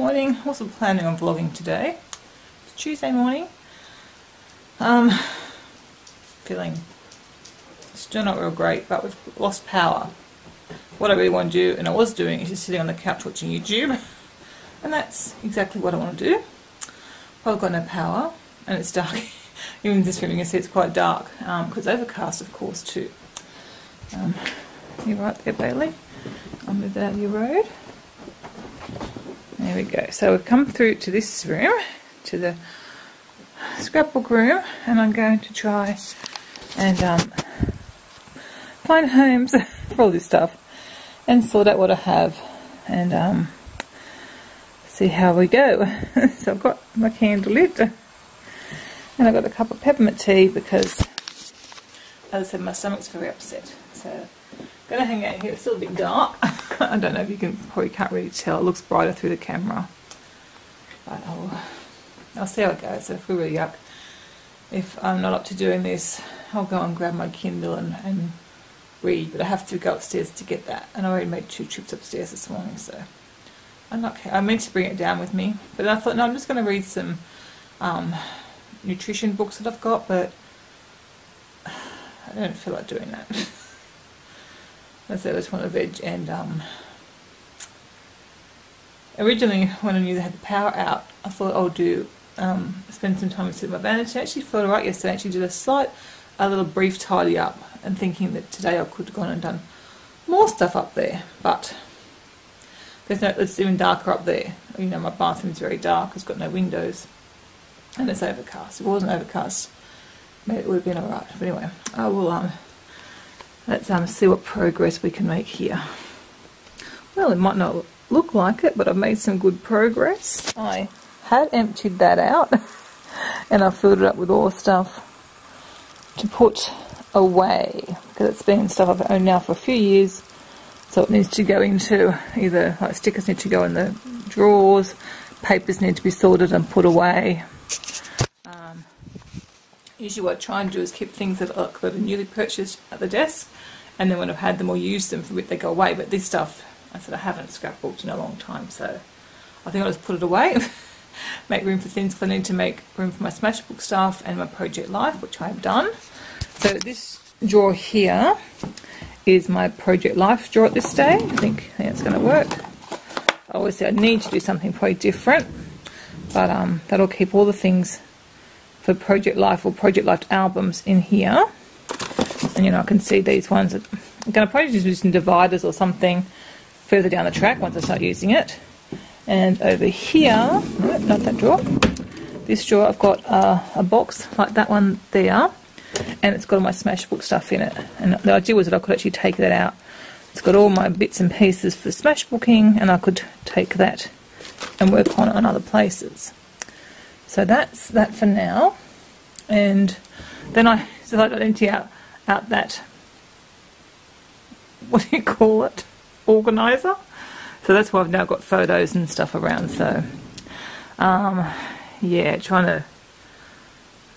morning. Also planning on vlogging today. It's Tuesday morning. Feeling still not real great, but we've lost power. What I really want to do, and I was doing, is just sitting on the couch watching YouTube, and that's exactly what I want to do. But I've got no power, and it's dark. Even in this room you can see it's quite dark, because it's overcast of course too. You're right there, Bailey. I'll move that out of your road. There we go. So we've come through to this room, to the scrapbook room, and I'm going to try and find homes for all this stuff and sort out what I have and see how we go. So I've got my candle lit and I've got a cup of peppermint tea because, as I said, my stomach's very upset. So I'm going to hang out here. It's still a bit dark. I don't know if you can, probably can't really tell. It looks brighter through the camera. But I'll see how it goes. So if we're really yuck, if I'm not up to doing this, I'll go and grab my Kindle and read. But I have to go upstairs to get that. And I already made 2 trips upstairs this morning, so I'm not. I meant to bring it down with me, but I thought no, I'm just going to read some nutrition books that I've got, but I don't feel like doing that. I said I just want to veg, and originally when I knew they had the power out, I thought I'll do spend some time and sit in my van. And actually felt alright yesterday. I actually did a little brief tidy up, and thinking that today I could have gone and done more stuff up there, but it's even darker up there. You know, my bathroom's very dark, it's got no windows, and it's overcast. If it wasn't overcast, maybe it would have been alright. But anyway, I will let's see what progress we can make here. Well, it might not look like it, but I've made some good progress. I had emptied that out and I filled it up with all the stuff to put away, because it's been stuff I've owned now for a few years, so it needs to go into either, like, stickers need to go in the drawers, papers need to be sorted and put away. Usually what I try and do is keep things that are newly purchased at the desk, and then when I've had them or used them for a bit, they go away. But this stuff, I said I haven't scrapbooked in a long time, so I think I'll just put it away. Make room for things, because I need to make room for my Smashbook stuff and my Project Life, which I have done. So this drawer here is my Project Life drawer at this stage. I think it's going to work. Obviously I need to do something probably different, but that'll keep all the things for Project Life or Project Life albums in here. And you know, I can see these ones. I'm going to probably just use some dividers or something further down the track once I start using it. And over here, no, not that drawer, this drawer, I've got a box like that one there, and it's got all my Smashbook stuff in it. And the idea was that I could actually take that out. It's got all my bits and pieces for Smashbooking, and I could take that and work on it on other places. So that's that for now. And then I decided I'd empty out that, what do you call it, organiser. So that's why I've now got photos and stuff around. So yeah, trying to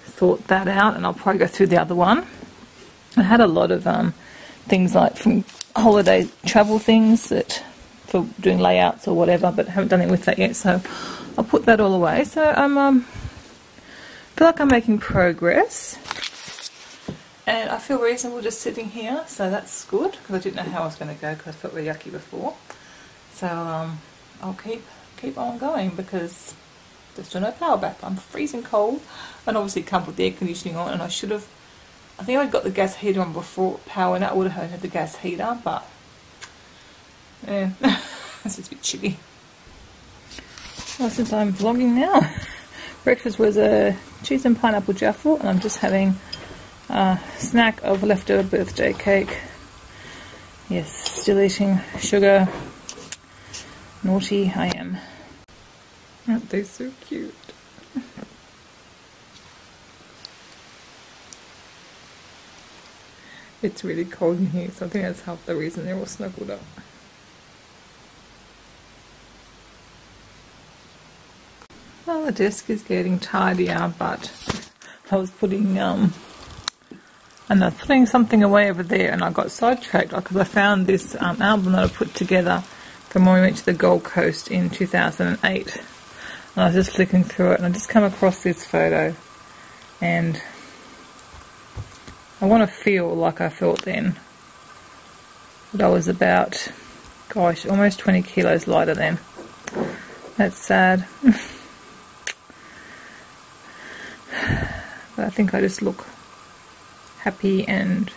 sort that out, and I'll probably go through the other one. I had a lot of things like from holiday travel things that for doing layouts or whatever, but haven't done it with that yet, so I'll put that all away. So I feel like I'm making progress, and I feel reasonable just sitting here, so that's good, because I didn't know how I was going to go, because I felt really yucky before. So I'll keep on going, because there's still no power back. I'm freezing cold, and obviously it comes with the air conditioning on, and I think I'd got the gas heater on before power went out. I would have had the gas heater, but yeah, it's just a bit chilly. Well, since I'm vlogging now, breakfast was a cheese and pineapple jaffle, and I'm just having a snack of leftover birthday cake. Yes, still eating sugar. Naughty I am. Aren't they so cute? It's really cold in here, so I think that's half the reason they're all snuggled up. Well, the desk is getting tidier, but I was putting something away over there, and I got sidetracked because I found this album that I put together from when we went to the Gold Coast in 2008. And I was just flicking through it and I just come across this photo, and I want to feel like I felt then. But I was about, gosh, almost 20 kilos lighter then. That's sad. But I think I just look happy and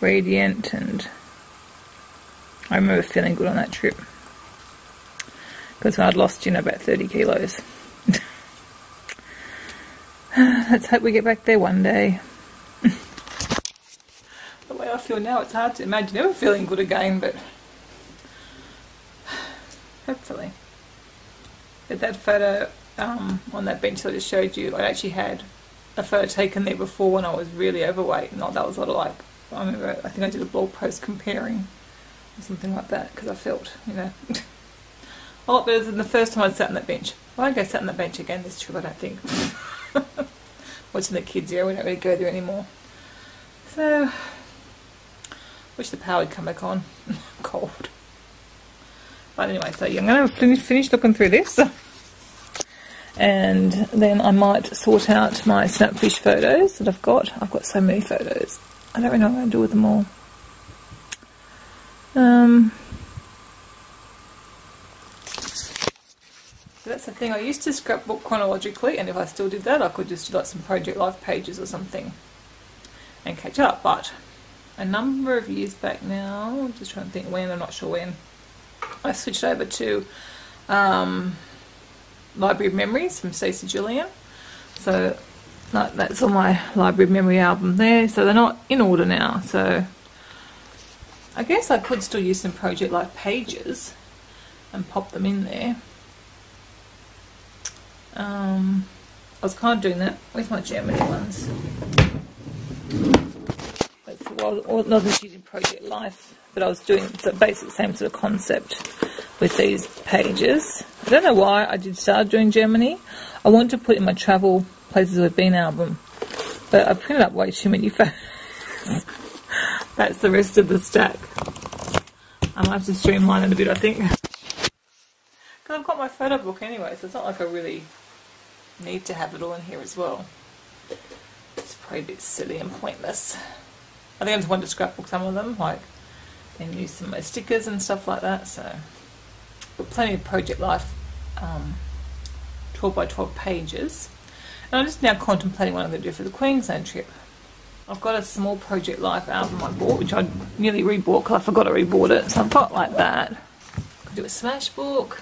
radiant, and I remember feeling good on that trip. Because I'd lost, you know, about 30 kilos. Let's hope we get back there one day. The way I feel now, it's hard to imagine ever feeling good again, but hopefully. But that photo on that bench that I just showed you, I actually had a photo taken there before when I was really overweight. Not that was sort of like, I remember, I think I did a blog post comparing or something like that, because I felt, you know, a lot better than the first time I sat on that bench. I won't go sit on that bench again this trip, I don't think. Watching the kids here, we don't really go there anymore. So, wish the power would come back on. Cold. But anyway, so yeah, I'm going to finish looking through this. And then I might sort out my snapfish photos that I've got. I've got so many photos. I don't really know what I'm going to do with them all. That's the thing. I used to scrapbook chronologically, and if I still did that, I could just do like some Project Life pages or something and catch up. But a number of years back now, I'm just trying to think when, I'm not sure when, I switched over to Library of Memories from Stacey Julian. So that's on my Library of Memory album there. So they're not in order now. So I guess I could still use some Project Life pages and pop them in there. I was kind of doing that. Where's my Germany ones? Well, I wasn't using Project Life, but I was doing the basic same sort of concept with these pages. I don't know why I did start doing Germany. I wanted to put in my travel places we've been album, but I printed up way too many photos. That's the rest of the stack. I might have to streamline it a bit, I think. Because I've got my photo book anyway, so it's not like I really need to have it all in here as well. It's probably a bit silly and pointless. I think I just wanted to scrapbook some of them, like, and use some of my stickers and stuff like that. So, got plenty of Project Life 12 by 12 pages. And I'm just now contemplating what I'm going to do for the Queensland trip. I've got a small Project Life album I bought, which I nearly rebought because I forgot I rebought it. So I've got like that. Could do a smash book,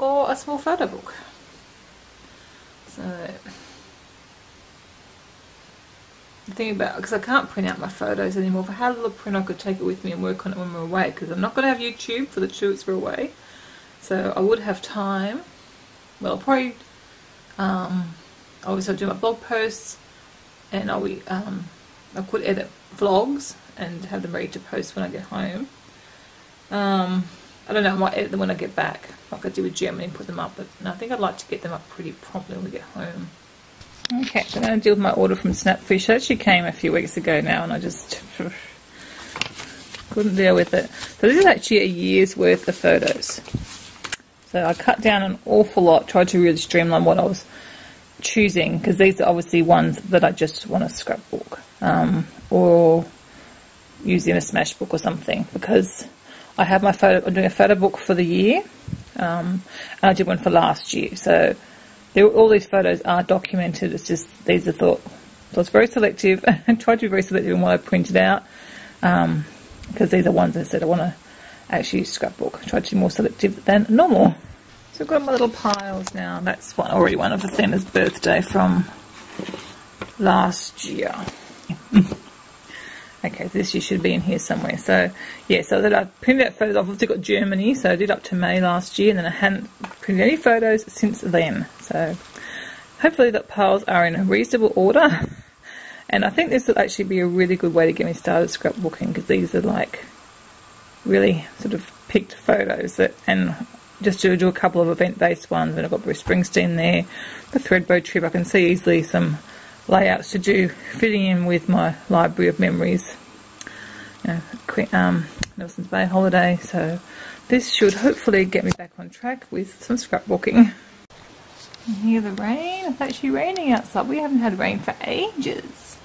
or a small photo book. So the thing about, because I can't print out my photos anymore. If I had a little print, I could take it with me and work on it when we're away. Because I'm not going to have YouTube for the 2 weeks we're away. So I would have time. Well, I'll probably obviously I'll do my blog posts, and I could edit vlogs and have them ready to post when I get home. I don't know, I might edit them when I get back, like I do with Germany, and put them up, but no, I think I'd like to get them up pretty promptly when we get home. Okay, so I'm going to deal with my order from Snapfish. It actually came a few weeks ago now, and I just couldn't deal with it. So this is actually a year's worth of photos. So I cut down an awful lot, tried to really streamline what I was choosing, because these are obviously ones that I just want to scrapbook, or use in a smash book or something, because I have my photo, I'm doing a photo book for the year, and I did one for last year. So all these photos are documented. It's just these are thought. So it's very selective, and tried to be very selective in what I printed out, because these are ones I said I want to actually scrapbook. I tried to be more selective than normal. So I've got my little piles now. That's already one of Athena's birthday from last year. Okay, so this should be in here somewhere. So yeah, so that I printed out photos. I've obviously got Germany, so I did up to May last year, and then I hadn't printed any photos since then. So hopefully the piles are in a reasonable order. And I think this will actually be a really good way to get me started scrapbooking, because these are like really sort of picked photos that, and just to do a couple of event-based ones. And I've got Bruce Springsteen there, the Threadbow trip. I can see easily some layouts to do, fitting in with my Library of Memories, you know, Nelson's Bay holiday, so this should hopefully get me back on track with some scrapbooking. You hear the rain? It's actually raining outside. We haven't had rain for ages.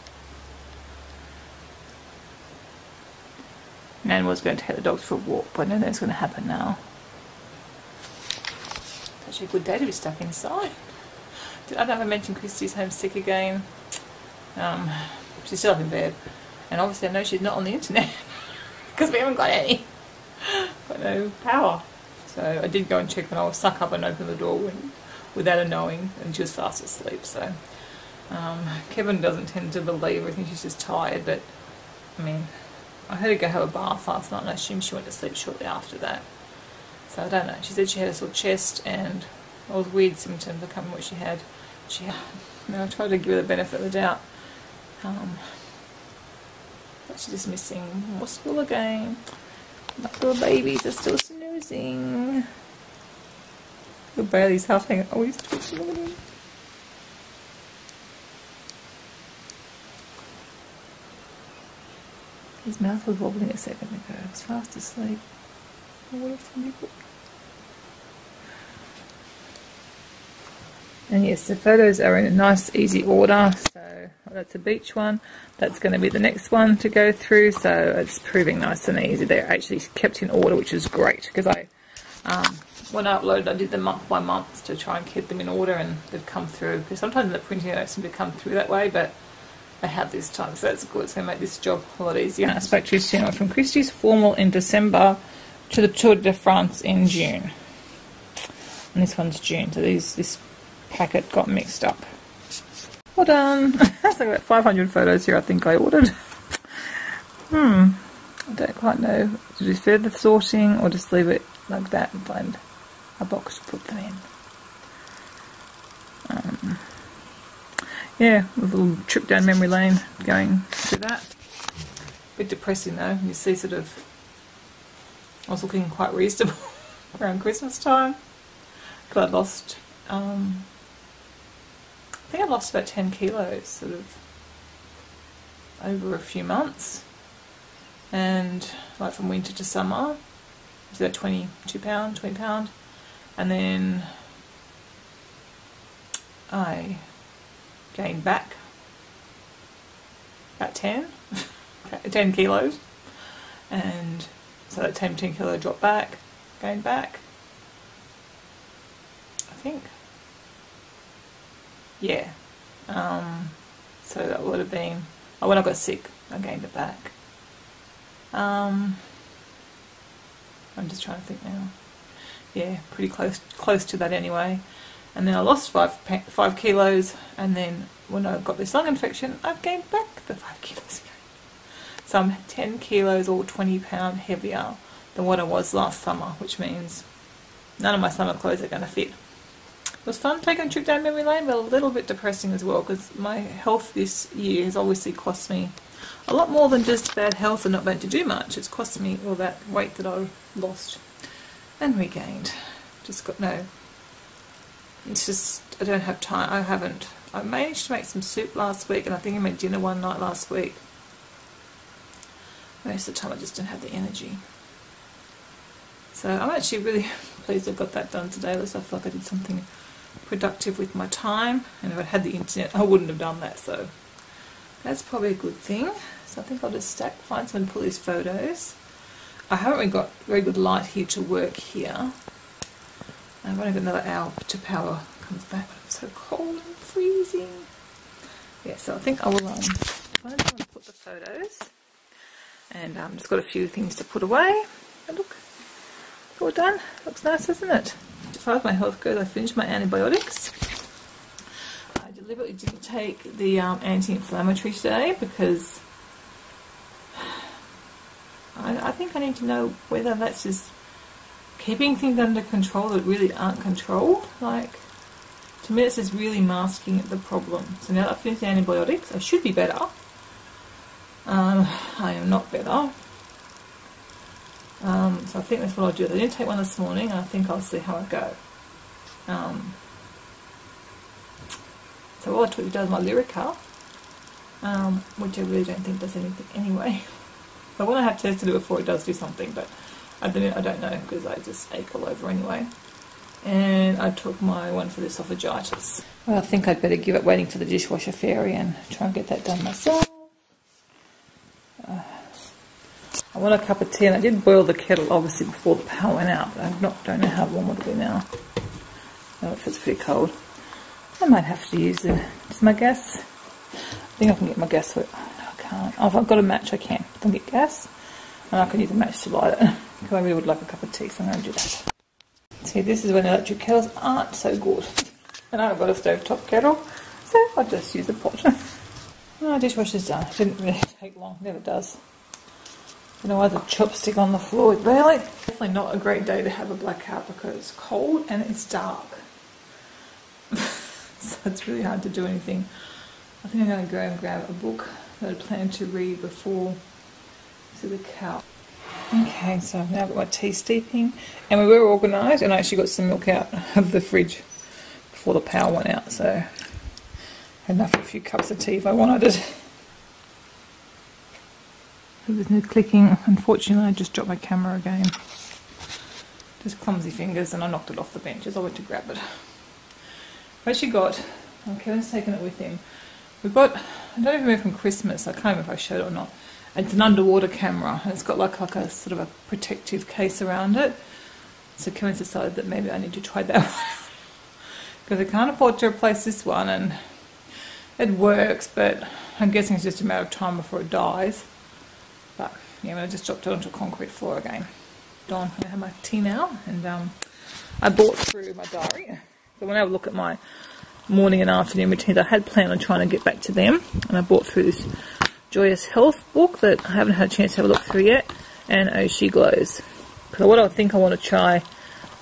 Nan was going to take the dogs for a walk, but I don't know it's going to happen now. It's actually a good day to be stuck inside. I don't know if I mentioned Christy's homesick again. She's still up in bed, and obviously I know she's not on the internet because we haven't got any. Got no power. So I did go and check when I was stuck up and open the door without her knowing, and she was fast asleep. So Kevin doesn't tend to believe everything. She's just tired, but I mean, I had her go have a bath last night, and I assume she went to sleep shortly after that. So I don't know. She said she had a sore chest and all the weird symptoms. I can't remember what she had. I tried to give her the benefit of the doubt. But she's just missing more school again. My little babies are still snoozing. Little Bailey's half hanging. Oh, he's twitching already. His mouth was wobbling a second ago. He was fast asleep. Oh, what a funny book. And yes, the photos are in a nice easy order. So that's a beach one. That's going to be the next one to go through. So it's proving nice and easy. They're actually kept in order, which is great, because when I uploaded, I did them month by month to try and keep them in order, and they've come through. Because sometimes the printing don't seem to come through that way, but they have this time, so that's good. It's going to make this job a lot easier. I spoke to you soon. From Christie's formal in December to the Tour de France in June, and this one's June. So this packet got mixed up. Well done. That's like about 500 photos here I think I ordered. I don't quite know to do further sorting or just leave it like that and find a box to put them in. Yeah, a little trip down memory lane going through that. A bit depressing though. You see sort of, I was looking quite reasonable around Christmas time. Because I lost, I think I lost about 10 kilos sort of over a few months. And like from winter to summer, it's about 20 pound. And then I gained back about 10 kilos, and so that 10 kilo dropped back, gained back, I think, yeah, so that would have been, oh, when I got sick I gained it back. I'm just trying to think now, yeah, pretty close to that anyway. And then I lost 5 kilos, and then when I got this lung infection, I've gained back the 5 kilos again. So I'm 10 kilos or 20 pound heavier than what I was last summer, which means none of my summer clothes are going to fit. It was fun taking a trip down memory lane, but a little bit depressing as well, because my health this year has obviously cost me a lot more than just bad health and not being able to do much. It's cost me all that weight that I lost and regained. Just got no... It's just, I don't have time. I managed to make some soup last week, and I think I made dinner one night last week. Most of the time I just don't have the energy. So I'm actually really pleased I got that done today. At least I feel like I did something productive with my time, and if I'd had the internet I wouldn't have done that, so that's probably a good thing. So I think I'll just find someone to pull these photos. I haven't really got very good light here to work here. I've only got another hour to power comes back, but it's so cold and freezing. Yeah, so I think I will find someone to put the photos, and just got a few things to put away. And look, it's all done. Looks nice, doesn't it? As far as my health goes, I finished my antibiotics. I deliberately didn't take the anti-inflammatory today because I think I need to know whether that's just keeping things under control that really aren't controlled. Like, to me it's just really masking the problem. So now that I've finished the antibiotics, I should be better. I am not better. So I think that's what I'll do. I didn't take one this morning, and I think I'll see how I go. So all I took does my Lyrica, which I really don't think does anything anyway. But when I have tested it before, it does do something, but at the minute I don't know because I just ache all over anyway. And I took my one for the esophagitis. Well, I think I'd better give up waiting for the dishwasher fairy and try and get that done myself. I want a cup of tea, and I did boil the kettle obviously before the power went out, but I don't know how warm it'll be now. Oh, if it's pretty cold. I might have to use my gas. I think I can get my gas wet. Oh, no, I can't. Oh, if I've got a match, I can. I can get gas, and I can use a match to light it. Because I really would like a cup of tea, so I'm going to do that. See, this is when electric kettles aren't so good. And I've got a stovetop kettle, so I'll just use the pot. Oh, dishwasher's done. It didn't really take long, never does. You know, the chopstick on the floor, really. Definitely not a great day to have a blackout because it's cold and it's dark. So it's really hard to do anything. I think I'm going to go and grab a book that I plan to read before the cow. Okay, so I've now got my tea steeping, and we were organised, and I actually got some milk out of the fridge before the power went out, so I had enough for a few cups of tea if I wanted it. There's no clicking. Unfortunately, I just dropped my camera again. Just clumsy fingers, and I knocked it off the bench as I went to grab it. I've actually got, Kevin's taken it with him. We've got, I don't even remember from Christmas, I can't remember if I showed it or not. It's an underwater camera, and it's got like a sort of a protective case around it. So Kevin's decided that maybe I need to try that one. Because I can't afford to replace this one, and it works, but I'm guessing it's just a matter of time before it dies. But yeah, I just dropped it onto a concrete floor again. I'm going to have my tea now, and I bought through my diary. So when I look at my morning and afternoon routines, I had planned on trying to get back to them, and I bought through this Joyous Health book that I haven't had a chance to have a look through yet, and Oh She Glows. Because what I think I want to try,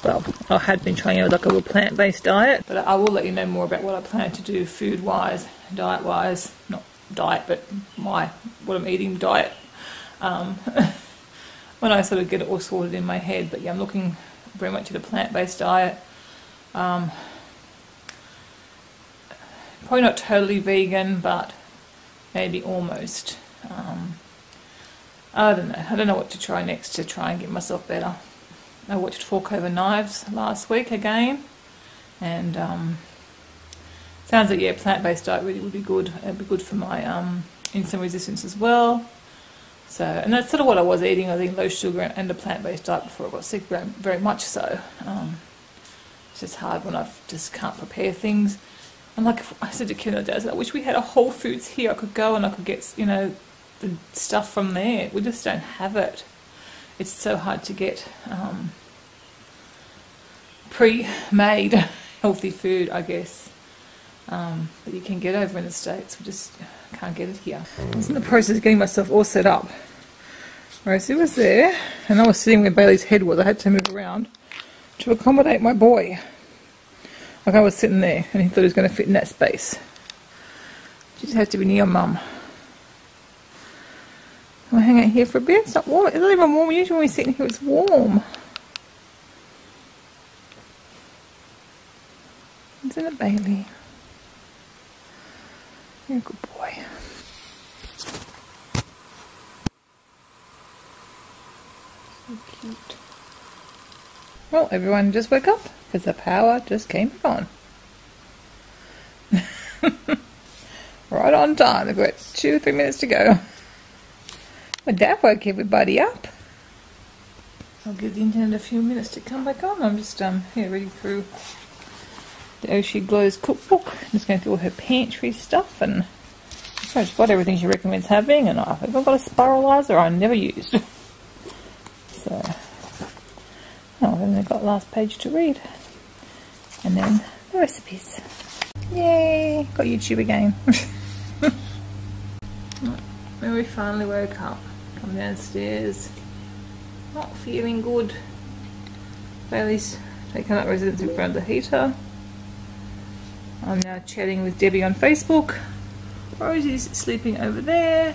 well, I had been trying like a real plant-based diet, but I will let you know more about what I plan to do food-wise, diet-wise, not diet, but what I'm eating diet, when I sort of get it all sorted in my head. But yeah, I'm looking very much at a plant-based diet. Probably not totally vegan, but maybe almost. I don't know. I don't know what to try next to try and get myself better. I watched Fork Over Knives last week again, and sounds like, yeah, plant-based diet really would be good. It'd be good for my insulin resistance as well. So, and that's sort of what I was eating. I think low sugar and a plant-based diet before I got sick, very much so. It's just hard when I just can't prepare things. And like I said to Kim the other day, I wish we had a Whole Foods here. I could go and I could get, you know, the stuff from there. We just don't have it. It's so hard to get pre-made healthy food, I guess, that you can get over in the States. We just can't get it here. I was in the process of getting myself all set up. Rosie was there, and I was sitting where Bailey's head was. I had to move around to accommodate my boy. Like I was sitting there, and he thought he was going to fit in that space. You just have to be near Mum. Can I hang out here for a bit? It's not warm. It's not even warm. Usually when we sit in here, it's warm. Isn't it, Bailey? You're a good boy. So cute. Well, everyone just woke up because the power just came on. Right on time. They've got 2 or 3 minutes to go. But that woke everybody up. I'll give the internet a few minutes to come back on. I'm just here reading through the Oh She Glows cookbook. I'm just going through all her pantry stuff, and I've got everything she recommends having, and I've even got a spiralizer I never used. So, oh, then I've got last page to read, and then the recipes. Yay! Got YouTube again. When we finally woke up, come downstairs, not feeling good. Bailey's taken up residence in front of the heater. I'm now chatting with Debbie on Facebook. Rosie's sleeping over there.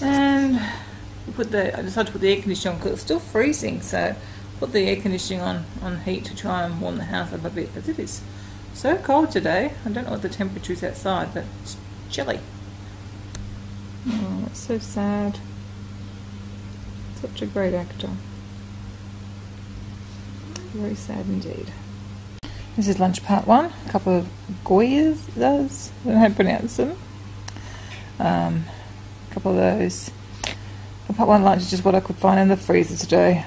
And I decided to put the air conditioning on because it's still freezing, so put the air conditioning on heat to try and warm the house up a bit, because it is so cold today. I don't know what the temperature is outside, but it's chilly. Oh, that's so sad. Such a great actor. Very sad indeed. This is lunch part 1. A couple of Goyas, those. I don't know how to pronounce them. A couple of those. Part 1 lunch is just what I could find in the freezer today.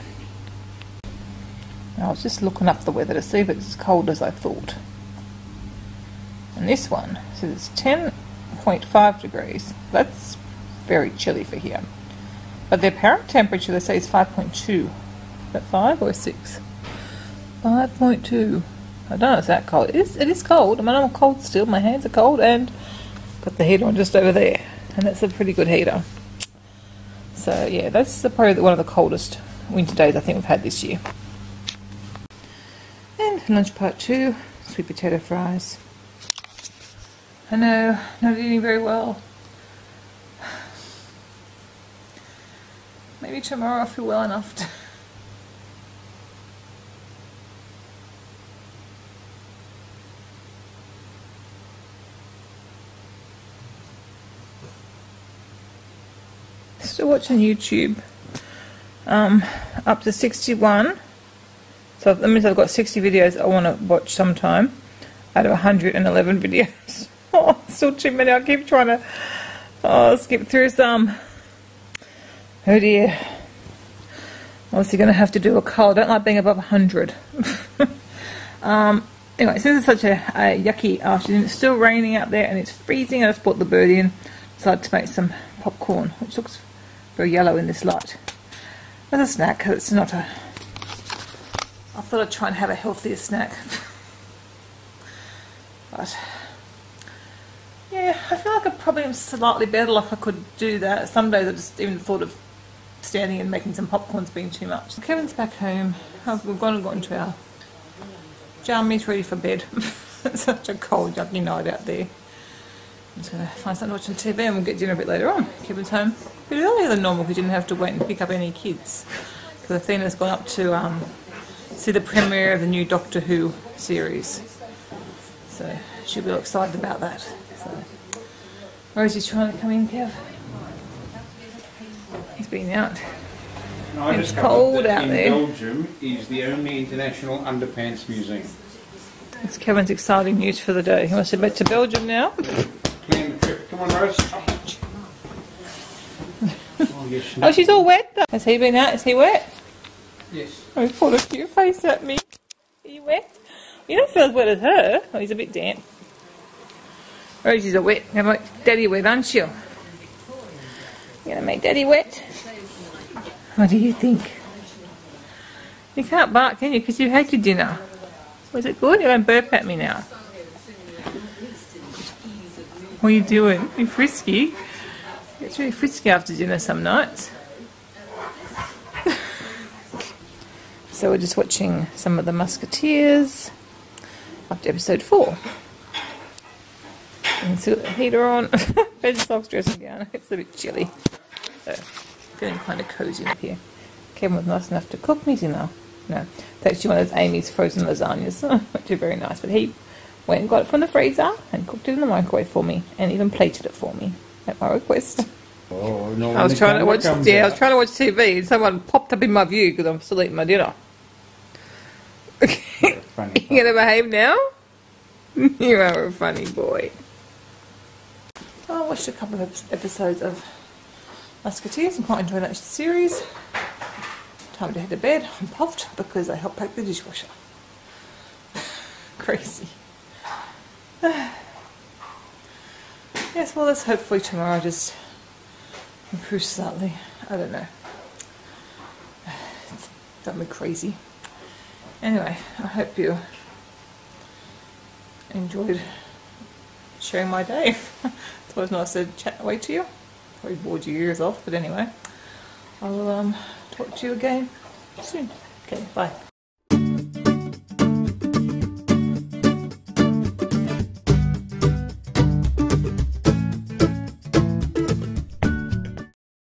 I was just looking up the weather to see if it's as cold as I thought. And this one says it's 10.5 degrees. That's very chilly for here. But the apparent temperature, they say, is 5.2. Is that 5 or 6? 5.2. I don't know if it's that cold. It is cold. I mean, I'm cold still. My hands are cold, and got the heater on just over there. And that's a pretty good heater. So yeah, that's probably one of the coldest winter days I think we've had this year. And lunch part 2, sweet potato fries. I know, not eating very well. Maybe tomorrow I'll feel well enough to... Still watching YouTube. Up to 61. So that means I've got 60 videos I want to watch sometime out of 111 videos. Oh, still too many. I keep trying to skip through some. Oh dear. Obviously going to have to do a cull. I don't like being above 100. Anyway, since it's such a yucky afternoon, it's still raining out there and it's freezing. I just brought the bird in. Decided to make some popcorn, which looks very yellow in this light. As a snack, because it's not a... I thought I'd try and have a healthier snack. But yeah, I feel like I probably am slightly better, like I could do that. Some days I just even thought of standing and making some popcorn's being too much. Kevin's back home. We've gone and got into our jammies ready for bed. It's such a cold, yucky night out there. I'm just going to find something to watch on TV and we'll get dinner a bit later on. Kevin's home a bit earlier than normal because you didn't have to wait and pick up any kids. Because Athena's gone up to see the premiere of the new Doctor Who series. So she'll be excited about that. So Rosie's trying to come in, Kev. He's been out. No, it's cold out there. Belgium is the only international underpants museum. That's Kevin's exciting news for the day. He wants to get to Belgium now. Plan the trip. Come on, Rose. Oh, she's all wet though. Has he been out? Is he wet? Yes. Oh, he pulled a cute face at me. Are you wet? You don't feel as wet as her. Oh, he's a bit damp. Rosie's a wet. You're gonna make Daddy wet, aren't you? You're gonna make Daddy wet? What do you think? You can't bark, can you? Because you had your dinner. Was it good? You won't burp at me now. What are you doing? You're frisky. It's really frisky after dinner some nights. So we're just watching some of the Musketeers up to episode 4. And so the heater on. Bed socks, dressing gown. It's a bit chilly. So feeling kind of cozy up here. Kevin was nice enough to cook me dinner. No, it's actually one of those Amy's frozen lasagnas, which are very nice. But he went and got it from the freezer and cooked it in the microwave for me, and even plated it for me at my request. Oh no! I was trying to watch. Yeah, I was trying to watch TV, and someone popped up in my view because I'm still eating my dinner. Funny. You gonna behave now? You are a funny boy. I watched a couple of episodes of Musketeers. I'm quite enjoying that series. Time to head to bed. I'm puffed because I helped pack the dishwasher. Crazy. Yes, well, let's hopefully tomorrow just improve slightly. I don't know. It's done me crazy. Anyway, I hope you enjoyed sharing my day. It's always nice to chat away to you. Probably bored your ears off, but anyway. I will talk to you again soon. Okay, bye.